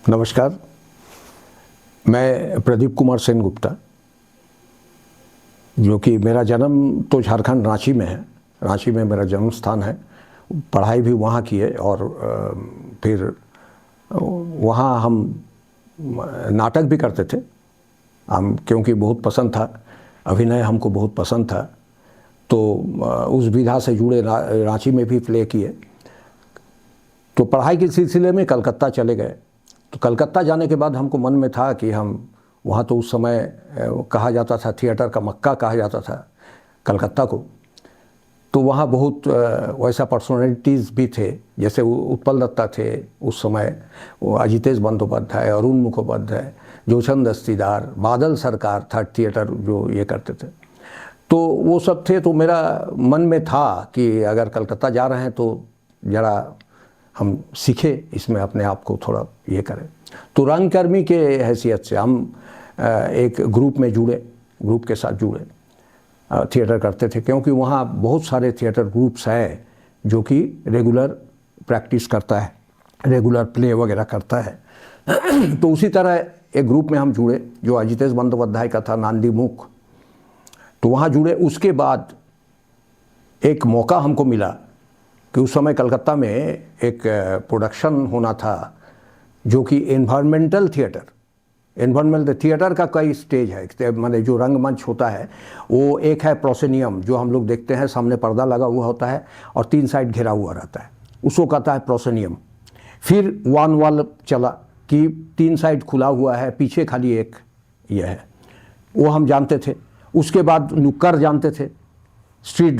नमस्कार, मैं प्रदीप कुमार सेनगुप्ता, जो कि मेरा जन्म तो झारखंड रांची में है। रांची में मेरा जन्म स्थान है। पढ़ाई भी वहाँ की है और फिर वहाँ हम नाटक भी करते थे। हम क्योंकि बहुत पसंद था, अभिनय हमको बहुत पसंद था, तो उस विधा से जुड़े रांची में भी प्ले किए। तो पढ़ाई के सिलसिले में कलकत्ता चले गए। तो कलकत्ता जाने के बाद हमको मन में था कि हम वहाँ, तो उस समय कहा जाता था थिएटर का मक्का कहा जाता था कलकत्ता को। तो वहाँ बहुत वैसा पर्सनालिटीज़ भी थे, जैसे उत्पल दत्ता थे उस समय, वो अजितेश बंदोपाध्याय, अरुण मुखोपाध्याय, जोशन दस्तीदार, बादल सरकार थर्ड थिएटर जो ये करते थे, तो वो सब थे। तो मेरा मन में था कि अगर कलकत्ता जा रहे हैं तो ज़रा हम सीखे, इसमें अपने आप को थोड़ा ये करें। तो रंगकर्मी के हैसियत से हम एक ग्रुप में जुड़े, ग्रुप के साथ जुड़े, थिएटर करते थे, क्योंकि वहाँ बहुत सारे थिएटर ग्रुप्स हैं जो कि रेगुलर प्रैक्टिस करता है, रेगुलर प्ले वगैरह करता है। तो उसी तरह एक ग्रुप में हम जुड़े जो अजितेश बंदोपाध्याय का था, नांदी मुख। तो वहाँ जुड़े। उसके बाद एक मौका हमको मिला कि उस समय कलकत्ता में एक प्रोडक्शन होना था जो कि एनवायरमेंटल थिएटर का कई स्टेज है, माने जो रंगमंच होता है वो एक है प्रोसेनियम, जो हम लोग देखते हैं, सामने पर्दा लगा हुआ होता है और 3 साइड घेरा हुआ रहता है, उसको कहता है प्रोसेनियम। फिर वन वॉल चला कि 3 साइड खुला हुआ है, पीछे खाली एक ये है, वो हम जानते थे। उसके बाद नुक्कड़ जानते थे, स्ट्रीट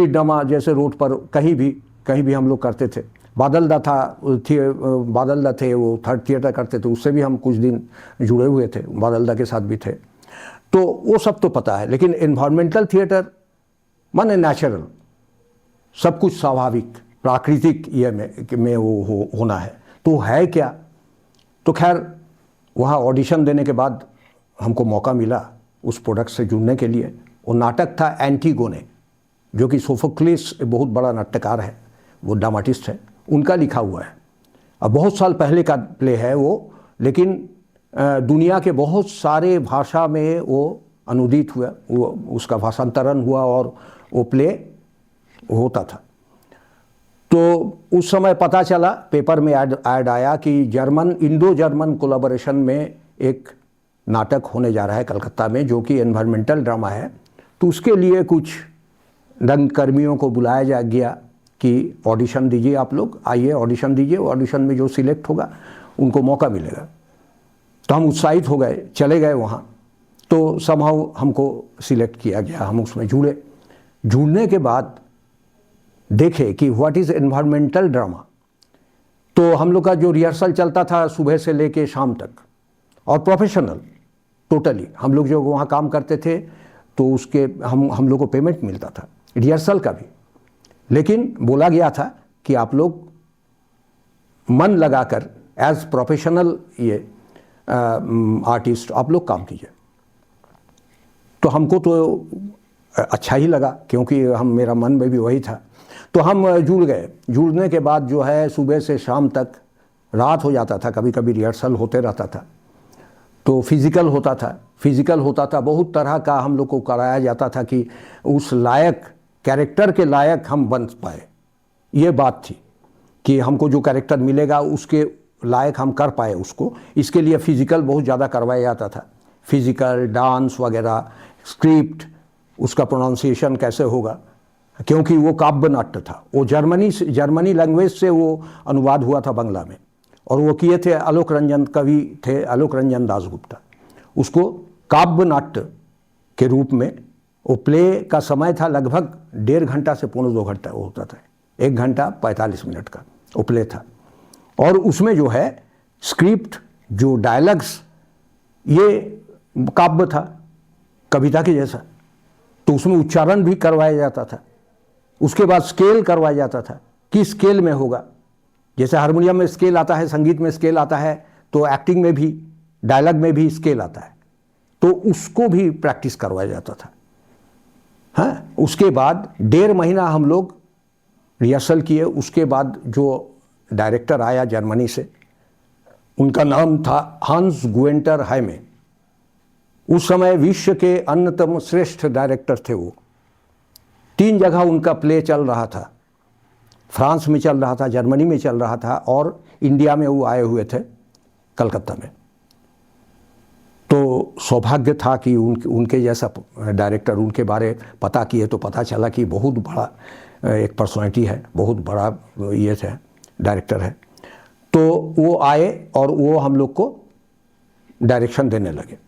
ड्रामा जैसे रोड पर कहीं भी हम लोग करते थे। बादल दा थे, वो थर्ड थिएटर करते थे, उससे भी हम कुछ दिन जुड़े हुए थे, बादल दा के साथ भी थे। तो वो सब तो पता है, लेकिन एनवायरमेंटल थिएटर माने नेचुरल, सब कुछ स्वाभाविक प्राकृतिक ये में वो होना है। तो है क्या? तो खैर वहाँ ऑडिशन देने के बाद हमको मौका मिला उस प्रोडक्ट से जुड़ने के लिए। वो नाटक था एंटीगोने, जो कि सोफोक्लिस बहुत बड़ा नाट्यकार है, वो ड्रामाटिस्ट है, उनका लिखा हुआ है। अब बहुत साल पहले का प्ले है वो, लेकिन दुनिया के बहुत सारे भाषा में वो अनुदित हुआ, वो उसका भाषांतरण हुआ और वो प्ले होता था। तो उस समय पता चला, पेपर में ऐड आया कि इंडो जर्मन कोलैबोरेशन में एक नाटक होने जा रहा है कलकत्ता में, जो कि एनवायरमेंटल ड्रामा है। तो उसके लिए कुछ रंगकर्मियों को बुलाया गया कि ऑडिशन दीजिए, आप लोग आइए ऑडिशन दीजिए, ऑडिशन में जो सिलेक्ट होगा उनको मौका मिलेगा। तो हम उत्साहित हो गए, चले गए वहाँ। तो समहाउ हमको सिलेक्ट किया गया, हम उसमें जुड़े। जुड़ने के बाद देखे कि व्हाट इज़ एनवायरमेंटल ड्रामा। तो हम लोग का जो रिहर्सल चलता था सुबह से लेके शाम तक, और प्रोफेशनल टोटली हम लोग जो वहाँ काम करते थे, तो उसके हम लोग को पेमेंट मिलता था, रिहर्सल का भी। लेकिन बोला गया था कि आप लोग मन लगाकर एज प्रोफेशनल ये आर्टिस्ट आप लोग काम कीजिए। तो हमको तो अच्छा ही लगा, क्योंकि मेरा मन में भी वही था। तो हम जुड़ गए। जुड़ने के बाद जो है सुबह से शाम तक रात हो जाता था, कभी कभी रिहर्सल होते रहता था। तो फिज़िकल होता था, बहुत तरह का हम लोग को कराया जाता था कि उस लायक कैरेक्टर के लायक हम बन पाए। ये बात थी कि हमको जो कैरेक्टर मिलेगा उसके लायक हम कर पाए उसको। इसके लिए फिज़िकल बहुत ज़्यादा करवाया जाता था, फिज़िकल, डांस वगैरह, स्क्रिप्ट, उसका प्रोनाउंसिएशन कैसे होगा, क्योंकि वो काव्य नाट्य था। वो जर्मनी लैंग्वेज से वो अनुवाद हुआ था बांग्ला में, और वो किए थे आलोक रंजन, कवि थे आलोक रंजन दासगुप्ता। उसको काव्य नाट्य के रूप में, वो प्ले का समय था लगभग 1.5 घंटा से 2 घंटा वो होता था, 1 घंटा 45 मिनट का वो प्ले था। और उसमें जो है स्क्रिप्ट, जो डायलॉग्स, ये काव्य था, कविता के जैसा। तो उसमें उच्चारण भी करवाया जाता था। उसके बाद स्केल करवाया जाता था, किस स्केल में होगा। जैसे हारमोनियम में स्केल आता है, संगीत में स्केल आता है, तो एक्टिंग में भी, डायलॉग में भी स्केल आता है। तो उसको भी प्रैक्टिस करवाया जाता था। हाँ, उसके बाद 1.5 महीना हम लोग रिहर्सल किए। उसके बाद जो डायरेक्टर आया जर्मनी से, उनका नाम था हांस गुएंटर हाइमे। उस समय विश्व के अन्यतम श्रेष्ठ डायरेक्टर थे वो। 3 जगह उनका प्ले चल रहा था, फ्रांस में चल रहा था, जर्मनी में चल रहा था और इंडिया में वो आए हुए थे कलकत्ता में। तो सौभाग्य था कि उनके जैसा डायरेक्टर, उनके बारे पता किए तो पता चला कि बहुत बड़ा एक पर्सनालिटी है, बहुत बड़ा ये है डायरेक्टर है। तो वो आए और वो हम लोग को डायरेक्शन देने लगे।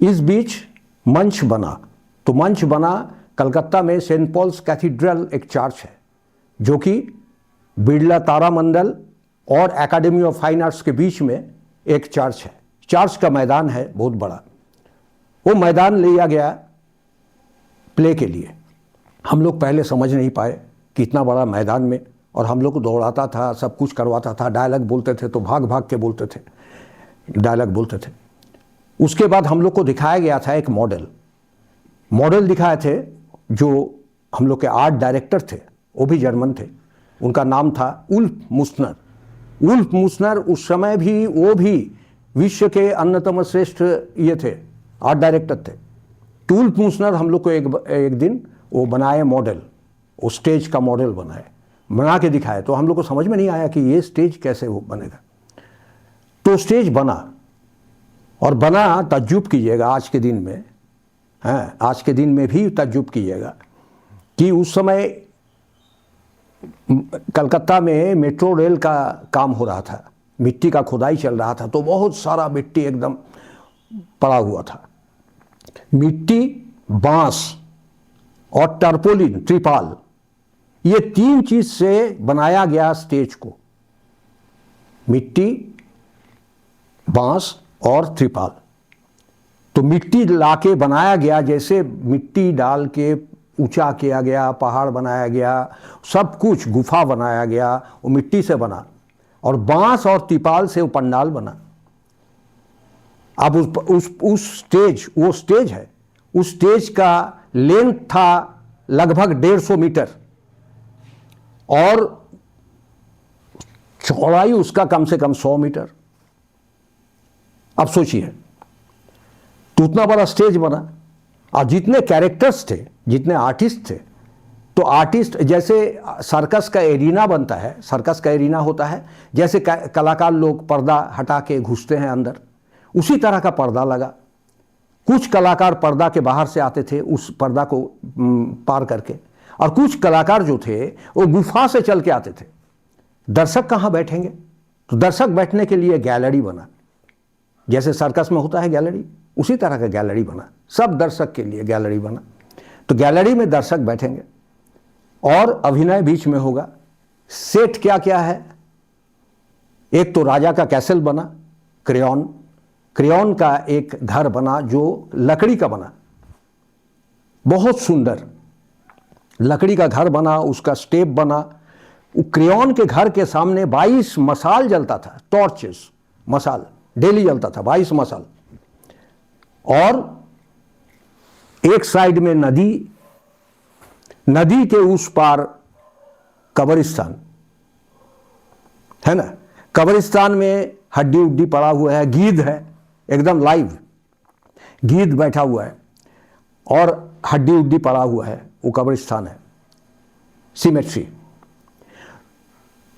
इस बीच मंच बना, तो मंच बना कलकत्ता में सेंट पॉल्स कैथीड्रल एक चर्च है जो कि बिरला तारामंडल और एकेडमी ऑफ फाइन आर्ट्स के बीच में एक चर्च है। चर्च का मैदान है बहुत बड़ा, वो मैदान लिया गया प्ले के लिए। हम लोग पहले समझ नहीं पाए कि इतना बड़ा मैदान में, और हम लोग को दौड़ाता था, सब कुछ करवाता था, डायलॉग बोलते थे तो भाग भाग के बोलते थे, डायलॉग बोलते थे। उसके बाद हम लोग को दिखाया गया था एक मॉडल दिखाए थे जो हम लोग के आर्ट डायरेक्टर थे, वो भी जर्मन थे। उनका नाम था उल्फ मुसनर। उस समय भी वो भी विश्व के अन्यतम श्रेष्ठ ये थे, आर्ट डायरेक्टर थे। तो उल्फ मुसनर हम लोग को एक दिन वो बनाए मॉडल, वो स्टेज का मॉडल बना के दिखाए। तो हम लोग को समझ में नहीं आया कि ये स्टेज कैसे वो बनेगा। तो स्टेज बना, और बना, ताज्जुब कीजिएगा आज के दिन में, हैं, आज के दिन में भी ताज्जुब कीजिएगा कि उस समय कलकत्ता में मेट्रो रेल का काम हो रहा था, मिट्टी का खुदाई चल रहा था, तो बहुत सारा मिट्टी एकदम पड़ा हुआ था। मिट्टी, बांस और टर्पोलिन, त्रिपाल, ये 3 चीज से बनाया गया स्टेज को, मिट्टी, बांस और त्रिपाल। तो मिट्टी लाके बनाया गया, जैसे मिट्टी डाल के ऊंचा किया गया, पहाड़ बनाया गया, सब कुछ, गुफा बनाया गया, वो मिट्टी से बना, और बांस और त्रिपाल से वो पंडाल बना। अब उस स्टेज, वो स्टेज है, उस स्टेज का लेंथ था लगभग 150 मीटर और चौड़ाई उसका कम से कम 100 मीटर। अब सोचिए, तो उतना बड़ा स्टेज बना, और जितने कैरेक्टर्स थे, जितने आर्टिस्ट थे, तो आर्टिस्ट, जैसे सर्कस का एरिना बनता है, सर्कस का एरिना होता है, जैसे कलाकार लोग पर्दा हटा के घुसते हैं अंदर, उसी तरह का पर्दा लगा। कुछ कलाकार पर्दा के बाहर से आते थे उस पर्दा को पार करके, और कुछ कलाकार जो थे वो गुफा से चल के आते थे। दर्शक कहाँ बैठेंगे? तो दर्शक बैठने के लिए गैलरी बना, जैसे सर्कस में होता है गैलरी, उसी तरह का गैलरी बना, सब दर्शक के लिए गैलरी बना। तो गैलरी में दर्शक बैठेंगे और अभिनय बीच में होगा। सेट क्या क्या है? एक तो राजा का कैसल बना, क्रेयॉन का एक घर बना जो लकड़ी का बना, बहुत सुंदर लकड़ी का घर बना, उसका स्टेप बना। क्रेयॉन के घर के सामने 22 मसाल जलता था, टॉर्चेस, मसाल डेली जलता था, 22 मसाल। और एक साइड में नदी के उस पार कब्रिस्तान है ना, कब्रिस्तान में हड्डी उड्डी पड़ा हुआ है, गीध है, एकदम लाइव गीध बैठा हुआ है और हड्डी उड्डी पड़ा हुआ है, वो कब्रिस्तान है, सिमेट्री।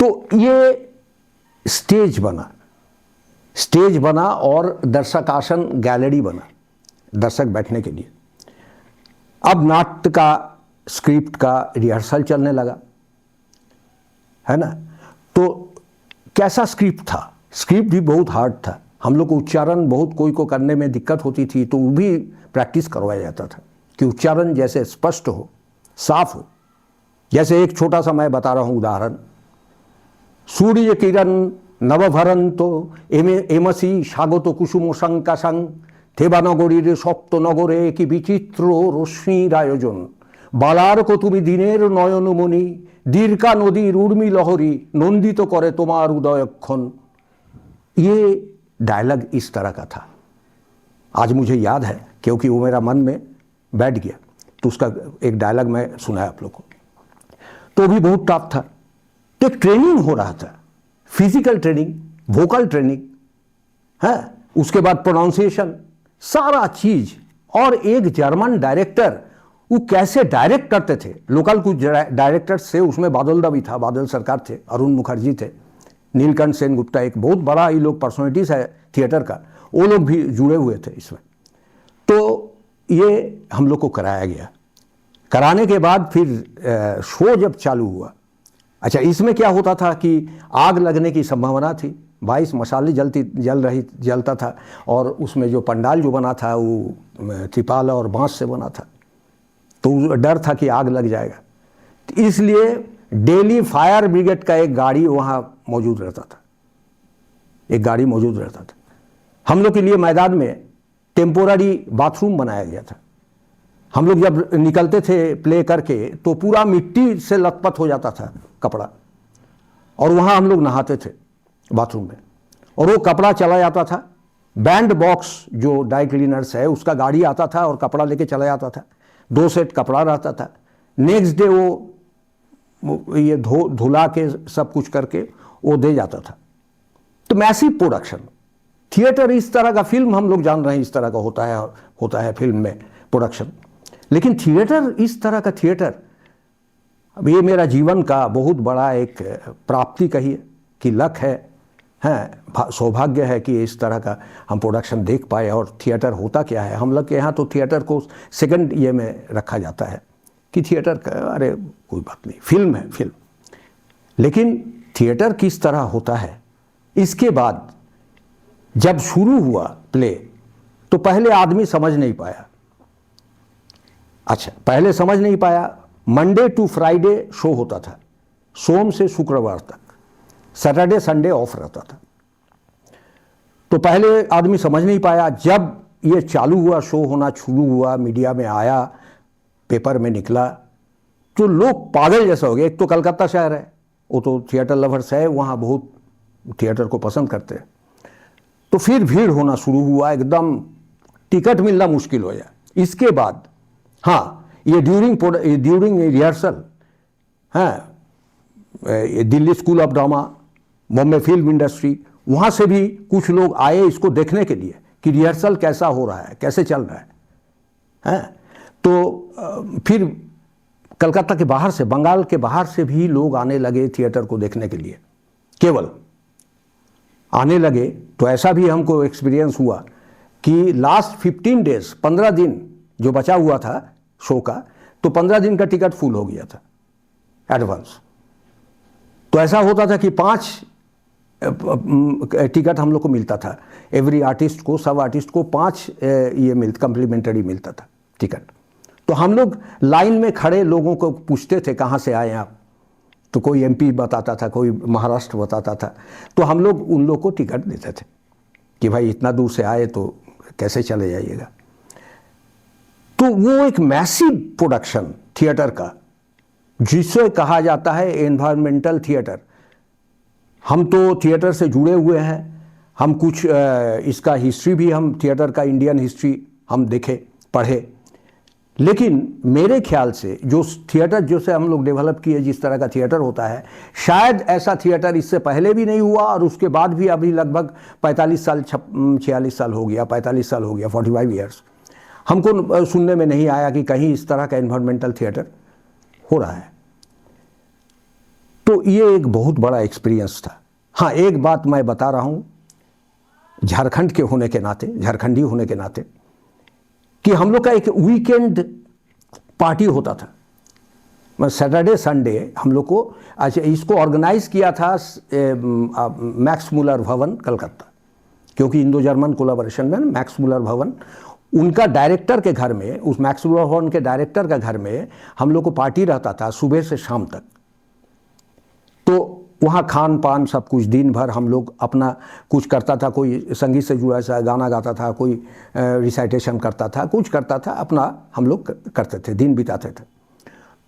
तो ये स्टेज बना और दर्शक आसन गैलरी बना दर्शक बैठने के लिए। अब नाट्य का स्क्रिप्ट का रिहर्सल चलने लगा, है ना। तो कैसा स्क्रिप्ट था? स्क्रिप्ट भी बहुत हार्ड था। हम लोग को उच्चारण बहुत, कोई को करने में दिक्कत होती थी, तो वो भी प्रैक्टिस करवाया जाता था कि उच्चारण जैसे स्पष्ट हो, साफ हो। जैसे एक छोटा सा मैं बता रहा हूँ उदाहरण, सूर्य किरण नवभरन तो एमसी স্বাগত কুসুম শঙ্কাশং থেবানগরীর সপ্তনগরে কি বিচিত্র রশ্মির আয়োজন বালারক তুমি দিনের নয়নমণি দীর্ঘা নদীর উর্মি লহরী নন্দিত করে তোমার উদয়ক্ষণ। ये डायलॉग इस तरह का था। आज मुझे याद है क्योंकि वो मेरा मन में बैठ गया, तो उसका एक डायलॉग मैं सुनाया आप लोग को। तो भी बहुत टफ था। तो एक ट्रेनिंग हो रहा था, फिजिकल ट्रेनिंग, वोकल ट्रेनिंग है, उसके बाद प्रोनाउंसिएशन, सारा चीज। और एक जर्मन डायरेक्टर वो कैसे डायरेक्ट करते थे, लोकल कुछ डायरेक्टर से, उसमें बादल दा भी था, बादल सरकार थे, अरुण मुखर्जी थे, नीलकंठ सेनगुप्ता, एक बहुत बड़ा ये लोग पर्सनैलिटीज है थिएटर का, वो लोग भी जुड़े हुए थे इसमें। तो ये हम लोग को कराया गया। कराने के बाद फिर शो जब चालू हुआ, अच्छा इसमें क्या होता था कि आग लगने की संभावना थी, 22 मसाले जलता था, और उसमें जो पंडाल जो बना था वो त्रिपाल और बांस से बना था, तो डर था कि आग लग जाएगा। तो इसलिए डेली फायर ब्रिगेड का एक गाड़ी वहाँ मौजूद रहता था, एक गाड़ी मौजूद रहता था। हम लोग के लिए मैदान में टेम्पोररी बाथरूम बनाया गया था। हम लोग जब निकलते थे प्ले करके तो पूरा मिट्टी से लथपथ हो जाता था कपड़ा, और वहाँ हम लोग नहाते थे बाथरूम में, और वो कपड़ा चला जाता था। बैंड बॉक्स जो ड्राई क्लीनर्स है उसका गाड़ी आता था और कपड़ा लेके चला जाता था, 2 सेट कपड़ा रहता था। नेक्स्ट डे वो ये धुला के सब कुछ करके वो दे जाता था। तो मैसिव प्रोडक्शन थिएटर, इस तरह का फिल्म हम लोग जान रहे हैं इस तरह का होता है फिल्म में प्रोडक्शन, लेकिन थिएटर, इस तरह का थिएटर, अब ये मेरा जीवन का बहुत बड़ा एक प्राप्ति कहिए कि लक है, सौभाग्य है कि इस तरह का हम प्रोडक्शन देख पाए। और थिएटर होता क्या है, हम लोग के यहाँ तो थिएटर को सेकंड ये में रखा जाता है कि थिएटर का अरे कोई बात नहीं, फिल्म है फिल्म। लेकिन थिएटर किस तरह होता है, इसके बाद जब शुरू हुआ प्ले तो पहले आदमी समझ नहीं पाया। अच्छा, पहले समझ नहीं पाया। मंडे टू फ्राइडे शो होता था, सोम से शुक्रवार तक, सैटरडे संडे ऑफ रहता था। तो पहले आदमी समझ नहीं पाया। जब ये चालू हुआ, शो होना शुरू हुआ, मीडिया में आया, पेपर में निकला, तो लोग पागल जैसा हो गए। एक तो कलकत्ता शहर है, वो तो थिएटर लवर्स है, वहाँ बहुत थिएटर को पसंद करते हैं। तो फिर भीड़ होना शुरू हुआ, एकदम टिकट मिलना मुश्किल हो गया। इसके बाद हाँ, ये ड्यूरिंग रिहर्सल, हाँ, Delhi school of drama, Bombay film industry, वहाँ से भी कुछ लोग आए इसको देखने के लिए कि रिहर्सल कैसा हो रहा है, कैसे चल रहा है। तो फिर कलकत्ता के बाहर से, बंगाल के बाहर से भी लोग आने लगे थिएटर को देखने के लिए, केवल आने लगे। तो ऐसा भी हमको एक्सपीरियंस हुआ कि लास्ट 15 डेज, 15 दिन जो बचा हुआ था शो का, तो 15 दिन का टिकट फुल हो गया था एडवांस। तो ऐसा होता था कि 5 टिकट हम लोग को मिलता था, एवरी आर्टिस्ट को, सब आर्टिस्ट को 5 ये कम्प्लीमेंट्री मिलता था टिकट। तो हम लोग लाइन में खड़े लोगों को पूछते थे कहाँ से आए आप, तो कोई एमपी बताता था, कोई महाराष्ट्र बताता था, तो हम लोग उन लोग को टिकट देते थे कि भाई इतना दूर से आए तो कैसे चले जाइएगा। तो वो एक मैसिव प्रोडक्शन थिएटर का, जिसे कहा जाता है एनवायरमेंटल थिएटर। हम तो थिएटर से जुड़े हुए हैं, हम कुछ इसका हिस्ट्री भी, हम थिएटर का इंडियन हिस्ट्री हम देखे, पढ़े। लेकिन मेरे ख्याल से जो थिएटर जैसे हम लोग डेवलप किए, जिस तरह का थिएटर होता है, शायद ऐसा थिएटर इससे पहले भी नहीं हुआ और उसके बाद भी अभी लगभग 45 साल 46 साल हो गया, 45 साल हो गया, 45 ईयर्स, हमको सुनने में नहीं आया कि कहीं इस तरह का एनवायरमेंटल थिएटर हो रहा है। तो ये एक बहुत बड़ा एक्सपीरियंस था। हाँ, एक बात मैं बता रहा हूँ, झारखंड के होने के नाते, झारखंडी होने के नाते, कि हम लोग का एक वीकेंड पार्टी होता था, सैटरडे संडे हम लोग को। अच्छा, इसको ऑर्गेनाइज किया था मैक्स मुलर भवन कलकत्ता, क्योंकि इंडो जर्मन कोलाबोरेशन में मैक्स मुलर भवन, उनका डायरेक्टर के घर में, उस मैक्स मुलर भवन के डायरेक्टर का घर में हम लोग को पार्टी रहता था सुबह से शाम तक। तो वहाँ खान पान सब कुछ, दिन भर हम लोग अपना कुछ करता था, कोई संगीत से जुड़ा सा गाना गाता था, कोई रिसाइटेशन करता था, कुछ करता था, अपना हम लोग करते थे, दिन बिताते थे।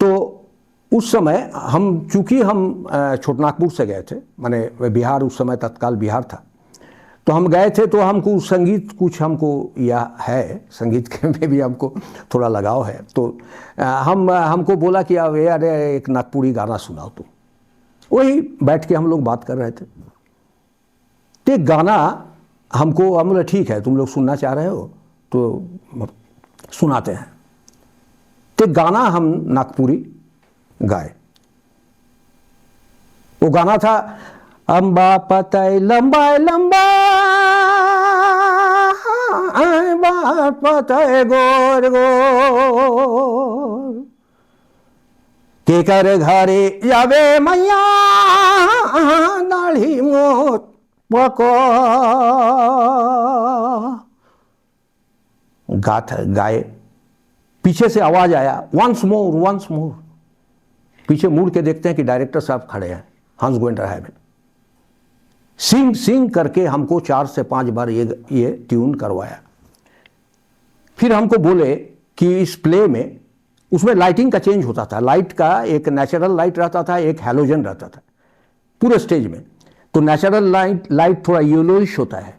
तो उस समय हम, चूँकि हम छोटनागपुर से गए थे, माने बिहार, उस समय तत्काल बिहार था, तो हम गए थे, तो हमको संगीत कुछ हमको यह है, संगीत के में भी हमको थोड़ा लगाव है। तो हमको बोला कि अब यार एक नागपुरी गाना सुनाओ तुम। वही बैठ के हम लोग बात कर रहे थे। तो एक गाना हमको, हम बोले ठीक है तुम लोग सुनना चाह रहे हो तो सुनाते हैं। तो गाना हम नागपुरी गाए। वो गाना था अम्बा पतय लंबा लंबा पतय गोर गोर के कर घरे जावे मैया दाढ़ी मोत पको। गाए, पीछे से आवाज आया वंस मोर वंस मोर। पीछे मुड़ के देखते हैं कि डायरेक्टर साहब खड़े हैं, हंस गोविंद राय में। सिंग सिंग करके हमको 4 से 5 बार ये ट्यून करवाया। फिर हमको बोले कि इस प्ले में, उसमें लाइटिंग का चेंज होता था। लाइट का एक नेचुरल लाइट रहता था, एक हैलोजन रहता था पूरे स्टेज में। तो नेचुरल लाइट थोड़ा येलोइश होता है,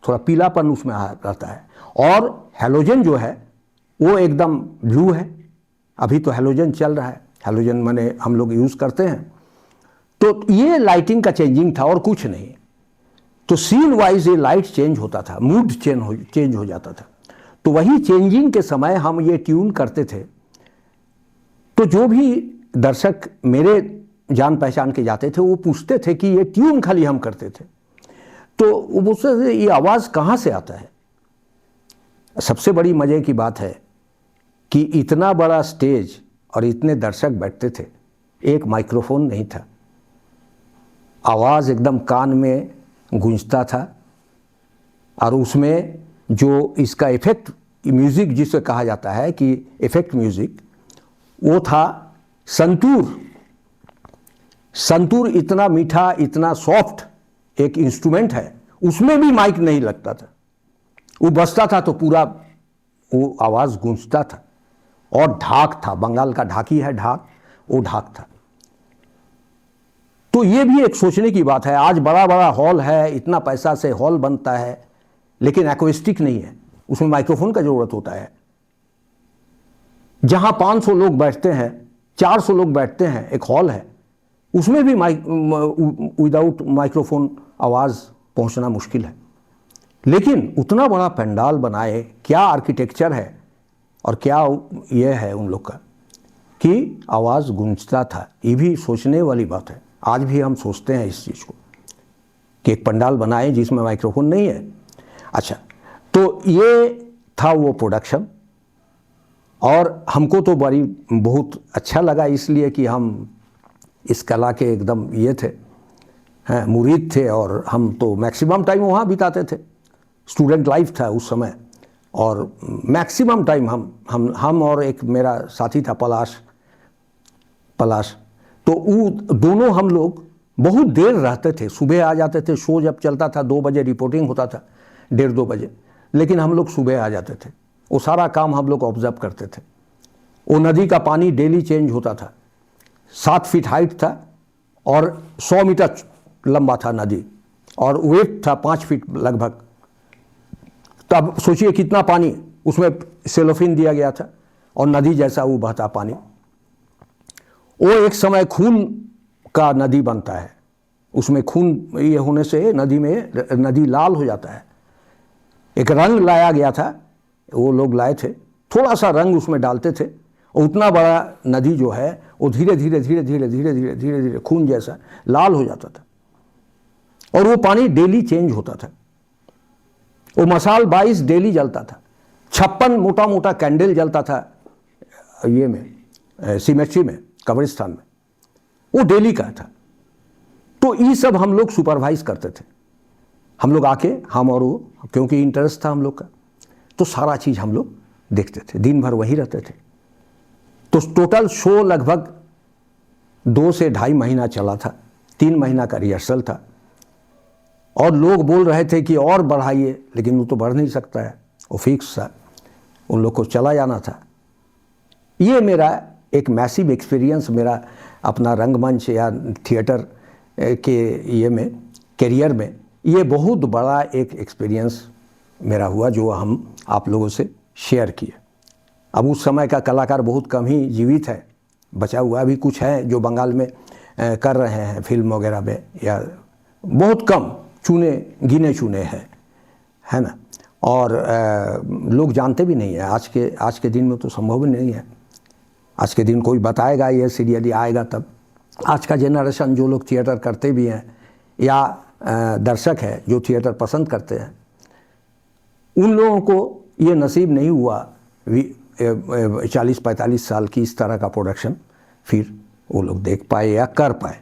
थोड़ा पीलापन उसमें रहता है, और हैलोजन जो है वो एकदम ब्लू है। अभी तो हैलोजन चल रहा है, हैलोजन माने हम लोग यूज़ करते हैं। तो ये लाइटिंग का चेंजिंग था और कुछ नहीं। तो सीन वाइज ये लाइट चेंज होता था, मूड चेंज हो जाता था। तो वही चेंजिंग के समय हम ये ट्यून करते थे। तो जो भी दर्शक मेरे जान पहचान के जाते थे वो पूछते थे कि ये ट्यून खाली हम करते थे, तो मुझसे ये आवाज़ कहाँ से आता है। सबसे बड़ी मज़े की बात है कि इतना बड़ा स्टेज और इतने दर्शक बैठते थे, एक माइक्रोफोन नहीं था। आवाज़ एकदम कान में गूंजता था, और उसमें जो इसका इफ़ेक्ट म्यूज़िक जिसे कहा जाता है कि इफ़ेक्ट म्यूज़िक, वो था संतूर। संतूर इतना मीठा, इतना सॉफ्ट एक इंस्ट्रूमेंट है, उसमें भी माइक नहीं लगता था। वो बजता था तो पूरा वो आवाज़ गूंजता था। और ढाक था, बंगाल का ढाकी है ढाक, वो ढाक था। तो ये भी एक सोचने की बात है। आज बड़ा बड़ा हॉल है, इतना पैसा से हॉल बनता है, लेकिन एक्वेस्टिक नहीं है, उसमें माइक्रोफोन का ज़रूरत होता है। जहाँ 500 लोग बैठते हैं, 400 लोग बैठते हैं, एक हॉल है, उसमें भी विदाउट माइक्रोफोन आवाज़ पहुँचना मुश्किल है। लेकिन उतना बड़ा पंडाल बनाए, क्या आर्किटेक्चर है और क्या ये है उन लोग का कि आवाज़ गूंजता था। ये भी सोचने वाली बात है। आज भी हम सोचते हैं इस चीज़ को कि एक पंडाल बनाए जिसमें माइक्रोफोन नहीं है। अच्छा, तो ये था वो प्रोडक्शन, और हमको तो बहुत अच्छा लगा, इसलिए कि हम इस कला के एकदम ये थे, हैं, मुरीद थे। और हम तो मैक्सिमम टाइम वहाँ बिताते थे। स्टूडेंट लाइफ था उस समय, और मैक्सिमम टाइम हम और एक मेरा साथी था पलाश, तो वो दोनों हम लोग बहुत देर रहते थे। सुबह आ जाते थे, शो जब चलता था 2 बजे रिपोर्टिंग होता था, 1:30-2 बजे, लेकिन हम लोग सुबह आ जाते थे। वो सारा काम हम लोग ऑब्जर्व करते थे। वो नदी का पानी डेली चेंज होता था। 7 फीट हाइट था और 100 मीटर लंबा था नदी, और वेट था 5 फीट लगभग। तब सोचिए कितना पानी, उसमें सेलोफिन दिया गया था, और नदी जैसा वो बहता पानी। वो एक समय खून का नदी बनता है, उसमें खून ये होने से नदी लाल हो जाता है। एक रंग लाया गया था, वो लोग लाए थे, थोड़ा सा रंग उसमें डालते थे, और उतना बड़ा नदी जो है वो धीरे धीरे खून जैसा लाल हो जाता था। और वो पानी डेली चेंज होता था। वो मसाल 22 डेली जलता था। 56 मोटा मोटा कैंडल जलता था ये में, सिमेट्री में, कब्रिस्तान में, वो डेली का था। तो ये सब हम लोग सुपरवाइज करते थे। हम लोग आके, हम और वो, क्योंकि इंटरेस्ट था हम लोग का, तो सारा चीज़ हम लोग देखते थे, दिन भर वहीं रहते थे। तो टोटल शो लगभग 2 से ढाई महीना चला था। 3 महीना का रिहर्सल था, और लोग बोल रहे थे कि और बढ़ाइए, लेकिन वो तो बढ़ नहीं सकता है, वो फिक्स था, उन लोग को चला जाना था। ये मेरा एक मैसिव एक्सपीरियंस, मेरा अपना रंगमंच या थिएटर के ये में करियर में ये बहुत बड़ा एक एक्सपीरियंस मेरा हुआ, जो हम आप लोगों से शेयर किए। अब उस समय का कलाकार बहुत कम ही जीवित है, बचा हुआ भी कुछ है जो बंगाल में कर रहे हैं फिल्म वगैरह में, या बहुत कम गिने चुने हैं, है ना। और लोग जानते भी नहीं है, आज के दिन में तो संभव ही नहीं है। आज के दिन कोई बताएगा ये सीरियली आएगा तब। आज का जनरेशन जो लोग थिएटर करते भी हैं या दर्शक है जो थिएटर पसंद करते हैं, उन लोगों को ये नसीब नहीं हुआ 40-45 साल की इस तरह का प्रोडक्शन फिर वो लोग देख पाए या कर पाए।